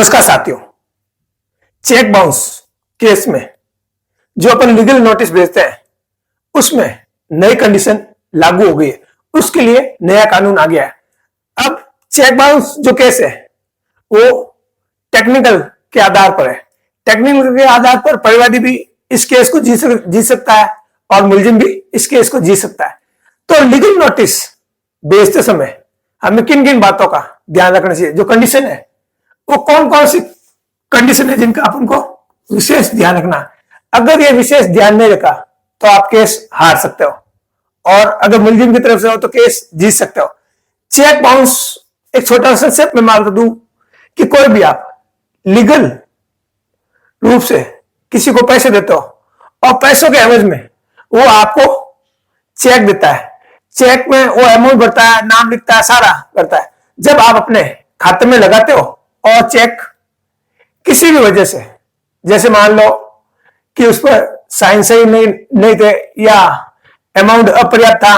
नमस्कार साथियों। Cheque bounce case में जो अपन लीगल नोटिस भेजते हैं उसमें नई कंडीशन लागू हो गई है। उसके लिए नया कानून आ गया है। अब चेक बाउंस जो केस है वो टेक्निकल के आधार पर है। टेक्निकल के आधार पर परिवादी भी इस केस को जीत सकता है और मुलजिम भी इस केस को जीत सकता है। तो लीगल नोटिस भेजते समय हमें किन किन बातों का ध्यान रखना चाहिए, जो कंडीशन है वो कौन कौन सी कंडीशन है जिनका अपन को विशेष ध्यान रखना। अगर ये विशेष ध्यान नहीं रखा तो आप केस हार सकते हो, और अगर मुलजिम की तरफ से हो तो केस जीत सकते हो। चेक बाउंस एक छोटा सा सेट में मार दूं कि कोई भी आप लीगल रूप से किसी को पैसे देते हो और पैसों के एवज में वो आपको चेक देता है। चेक में वो अमाउंट भरता है, नाम लिखता है, सारा करता है। जब आप अपने खाते में लगाते हो और चेक किसी भी वजह से, जैसे मान लो कि उस पर साइन सही नहीं थे, या अमाउंट अपर्याप्त था,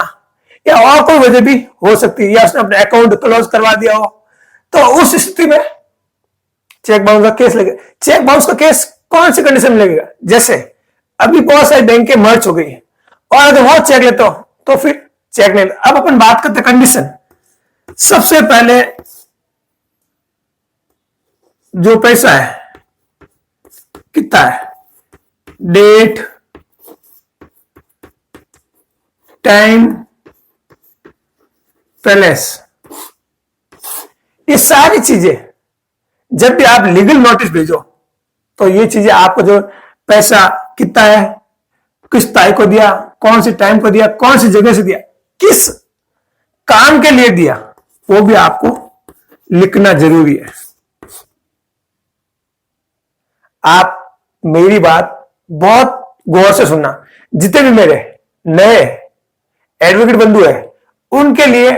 या और कोई वजह भी हो सकती है, या उसने अपने अकाउंट क्लोज करवा दिया हो, तो उस स्थिति में चेक बाउंस का केस लगेगा। चेक बाउंस का केस कौन सी कंडीशन में लगेगा? जैसे अभी बहुत सारी बैंकें मर्ज हो गई है और अगर वो चेक लेते हो तो फिर चेक नहीं। अब अपन बात करते कंडीशन। सबसे पहले जो पैसा है कितना है, डेट, टाइम, पैलेस, ये सारी चीजें जब भी आप लीगल नोटिस भेजो तो ये चीजें आपको, जो पैसा कितना है, किस तारीख को दिया, कौन सी टाइम को दिया, कौन सी जगह से दिया, किस काम के लिए दिया, वो भी आपको लिखना जरूरी है। आप मेरी बात बहुत गौर से सुनना। जितने भी मेरे नए एडवोकेट बंधु है उनके लिए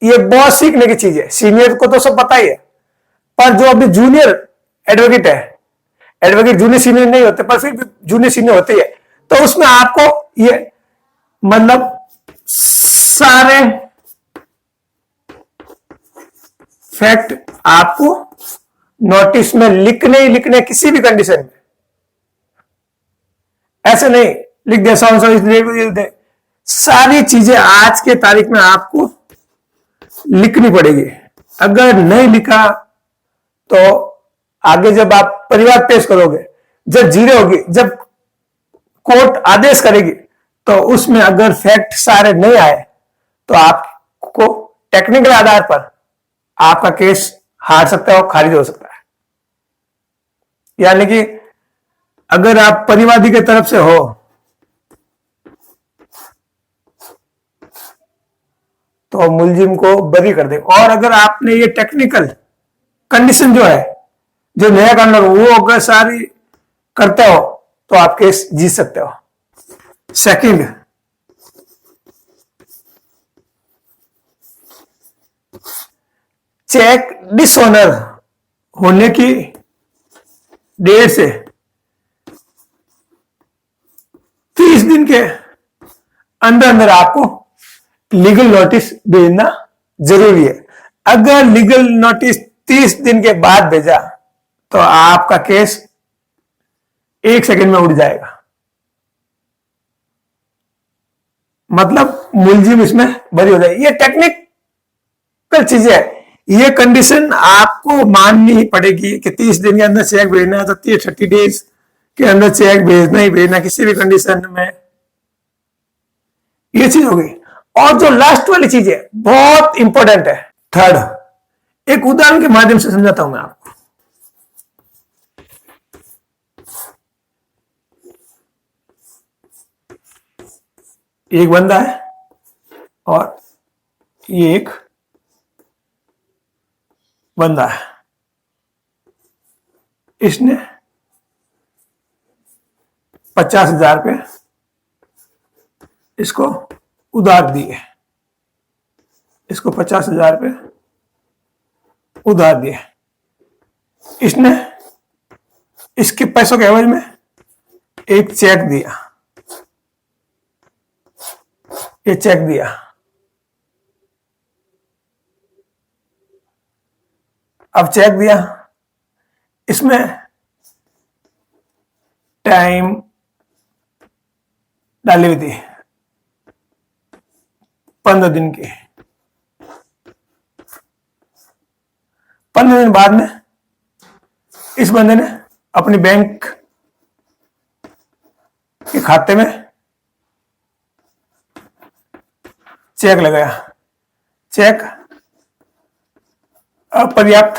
ये बहुत सीखने की चीज है। सीनियर को तो सब पता ही है, पर जो अभी जूनियर एडवोकेट है, एडवोकेट जूनियर सीनियर नहीं होते पर फिर भी जूनियर सीनियर होते हैं, तो उसमें आपको ये मतलब सारे फैक्ट आपको नोटिस में लिखने ही लिखने, किसी भी कंडीशन में। ऐसे नहीं लिख दे सारी चीजें आज के तारीख में आपको लिखनी पड़ेगी। अगर नहीं लिखा तो आगे जब आप परिवाद पेश करोगे, जब जीरे होगी, जब कोर्ट आदेश करेगी, तो उसमें अगर फैक्ट सारे नहीं आए तो आपको टेक्निकल आधार पर आपका केस हार सकता है और खारिज हो सकता है। यानी कि अगर आप परिवादी के तरफ से हो तो मुलजिम को बरी कर दे, और अगर आपने ये टेक्निकल कंडीशन जो है, जो नया कानून, वो अगर सारी करते हो तो आप केस जीत सकते हो। सेकंड, चेक डिसऑनर होने की डेट से 30 दिन के अंदर अंदर आपको लीगल नोटिस भेजना जरूरी है। अगर लीगल नोटिस 30 दिन के बाद भेजा तो आपका केस 1 सेकंड में उड़ जाएगा। मतलब मुलजिम इसमें बरी हो जाएगी। ये टेक्निकल चीजें है। ये कंडीशन आपको माननी ही पड़ेगी कि 30 दिन के अंदर चेक भेजना है तो 30 डेज के अंदर चेक भेजना ही भेजना, किसी भी कंडीशन में। ये चीज हो गई। और जो लास्ट वाली चीज है बहुत इंपॉर्टेंट है, थर्ड, एक उदाहरण के माध्यम से समझाता हूं मैं आपको। एक बंदा है और ये एक बंदा है, इसने 50,000 रुपये इसको उधार दिए, इसको 50,000 रुपये उधार दिए। इसने इसके पैसों के एवज में एक चेक दिया, ये चेक दिया। अब चेक दिया, इसमें टाइम डाली हुई थी 15 दिन की। 15 दिन बाद में इस बंदे ने अपनी बैंक के खाते में चेक लगाया। चेक अपर्याप्त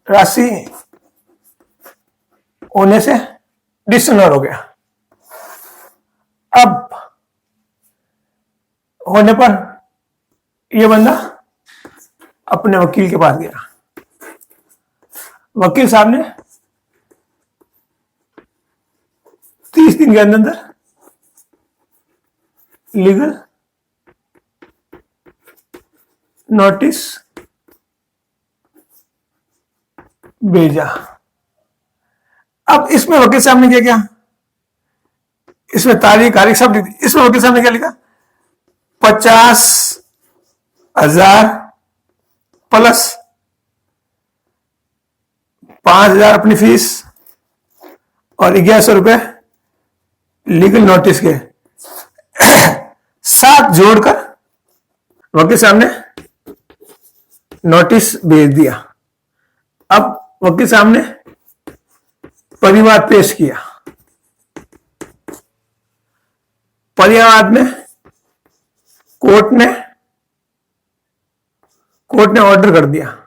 राशि होने से डिसऑनर हो गया। अब होने पर यह बंदा अपने वकील के पास गया। वकील साहब ने 30 दिन के अंदर लीगल नोटिस भेजा। अब इसमें वकील साहब ने क्या किया, इसमें तारीख सब लिखी। इसमें वकील साहब ने क्या लिखा, 50,000 प्लस 5,000 अपनी फीस और 1100 रुपए लीगल नोटिस के साथ जोड़कर वकील साहब ने नोटिस भेज दिया। अब वकील साहब ने परिवाद पेश किया। परिवाद में कोर्ट ने ऑर्डर कर दिया।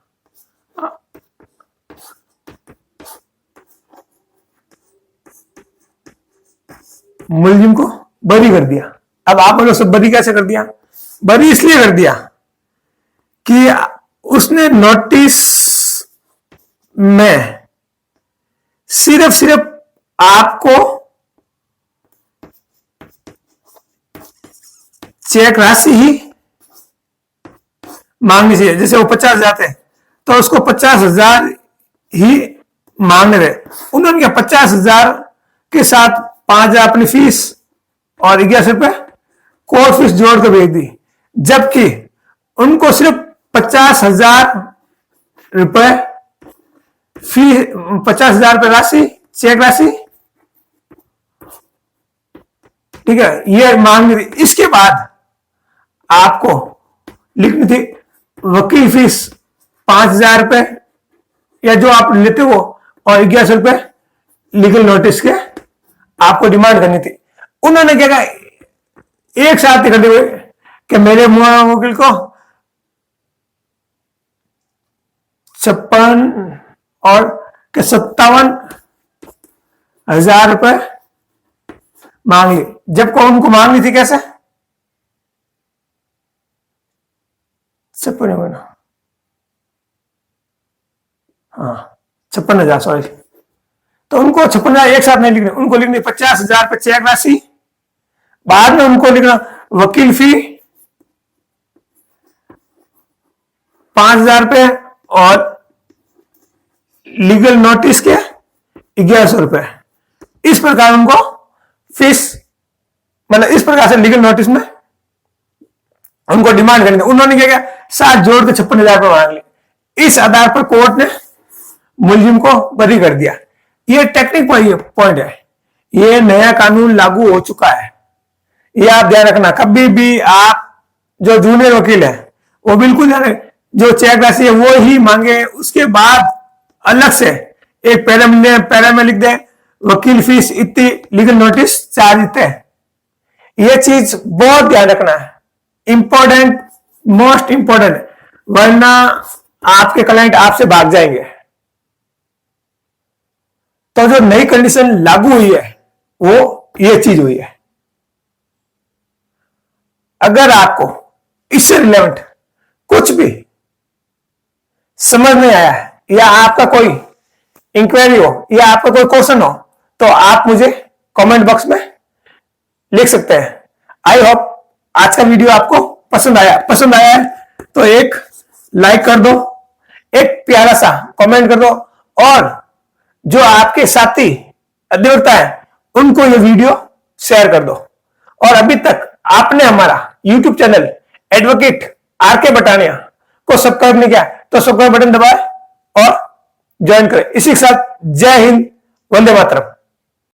मुलजिम को बरी कर दिया। अब आप बोलो सब बरी कैसे कर दिया? बरी इसलिए कर दिया कि उसने नोटिस में सिर्फ आपको चेक राशि ही मांगनी चाहिए। जैसे वो 50,000 थे तो उसको 50,000 ही मांगने रहे। उन्होंने क्या 50,000 के साथ 5,000 अपनी फीस और 1100 रुपए कोर्ट फीस जोड़ कर भेज दी, जबकि उनको सिर्फ 50,000 रुपए फी 50,000 रुपए राशि चेक राशि, ठीक है, ये मांगनी थी। इसके बाद आपको लिखनी थी वकील फीस 5,000 रुपए या जो आप लेते हो और 1100 रुपए लीगल नोटिस के आपको डिमांड करनी थी। उन्होंने क्या कहा, एक साथ इकट्ठे हुए कि मेरे वकील को 56 और 57,000 रुपए मांग ली, जबकि उनको मांगनी थी कैसे 56, हाँ 56,000, सॉरी। तो उनको 56,000 एक साथ नहीं लिखने, उनको लिखनी 50,000 रुपए चेक राशि, बाद में उनको लिखना वकील फी 5,000 रुपए और लीगल नोटिस के 1100 रुपए। इस प्रकार उनको फीस, मतलब इस प्रकार से लीगल नोटिस में उनको डिमांड करनी थी। उन्होंने क्या किया, साथ जोड़ के 56,000 रुपए मांग लिए। इस आधार पर कोर्ट ने मुलजिम को बरी कर दिया। ये टेक्निक पॉइंट है। ये नया कानून लागू हो चुका है, ये आप ध्यान रखना। कभी भी आप जो जूनियर वकील है वो बिल्कुल जो चेक राशि है वो ही मांगे, उसके बाद अलग से एक पैरा में लिख दे वकील फीस इतनी, लीगल नोटिस चार्ज इतने। ये चीज बहुत ध्यान रखना है, इंपॉर्टेंट, मोस्ट इंपॉर्टेंट, वरना आपके क्लाइंट आपसे भाग जाएंगे। तो जो नई कंडीशन लागू हुई है वो ये चीज हुई है। अगर आपको इससे रिलेवेंट कुछ भी समझ नहीं आया है या आपका कोई इंक्वायरी हो या आपका कोई क्वेश्चन हो तो आप मुझे कमेंट बॉक्स में लिख सकते हैं। आई होप आज का वीडियो आपको पसंद आया है तो एक लाइक कर दो, एक प्यारा सा कमेंट कर दो और जो आपके साथी अधिवक्ता है उनको ये वीडियो शेयर कर दो। और अभी तक आपने हमारा YouTube चैनल एडवोकेट आर के बटानिया को सब्सक्राइब नहीं किया तो सब्सक्राइब बटन दबाए और ज्वाइन करें। इसी के साथ जय हिंद, वंदे मातरम।